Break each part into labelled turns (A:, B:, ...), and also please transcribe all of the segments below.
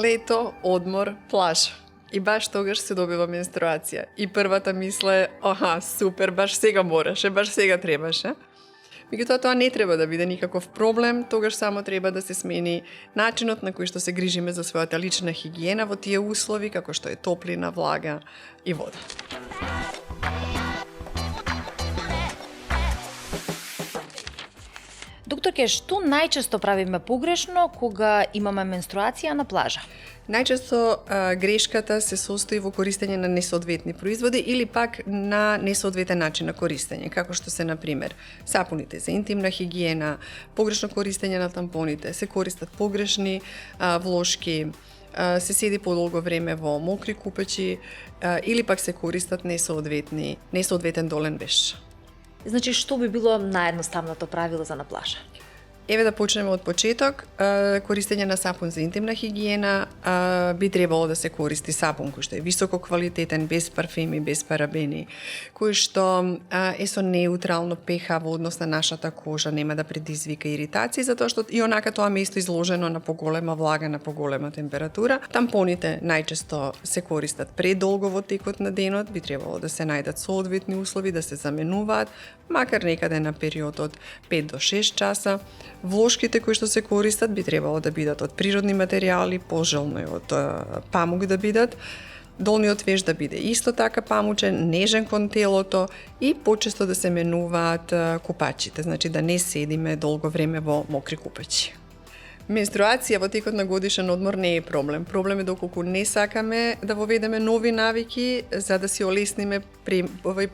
A: Лето, одмор, плажа. И баш тогаш се добива менструација. И првата мисла е, супер, баш сега мораше, баш сега требаше. Меѓутоа, тоа не треба да биде никаков проблем, тогаш само треба да се смени начинот на кој што се грижиме за својата лична хигиена во тие услови, како што е топлина, влага и вода.
B: Докторке, што најчесто правиме погрешно кога имаме менструација на плажа?
A: Најчесто грешката се состои во користење на несоодветни производи или пак на несоодветен начин на користење, како што се, например, сапуните за интимна хигиена, погрешно користење на тампоните, се користат погрешни влошки, се седи подолго време во мокри купечи или пак се користат несоодветен долен веш.
B: Значи, што би било наједноставното правило за на плажа?
A: Еве да почнеме од почеток. Користење на сапун за интимна хигиена би требало да се користи сапун кој што е високо квалитетен, без парфеми, без парабени, кој што е со неутрално pH во однос на нашата кожа, нема да предизвика иритации, затоа што и онака тоа место изложено на поголема влага, на поголема температура. Тампоните најчесто се користат предолго во текот на денот, би требало да се најдат соодветни услови, да се заменуваат, макар некаде на период од 5 до 6 часа. Влошките кои што се користат би требало да бидат од природни материјали, пожелно е од памук да бидат. Долниот веш да биде исто така памучен, нежен кон телото и почесто да се менуваат купачите, значи да не седиме долго време во мокри купачи. Менструација во текот на годишен одмор не е проблем. Проблем е доколку не сакаме да воведеме нови навики за да си олесниме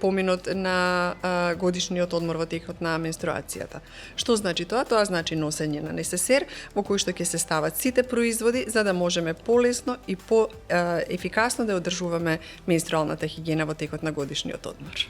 A: поминот на годишниот одмор во текот на менструацијата. Што значи тоа? Тоа значи носење на несесер во кој што ќе се стават сите производи за да можеме полесно и по ефикасно да одржуваме менструалната хигиена во текот на годишниот одмор.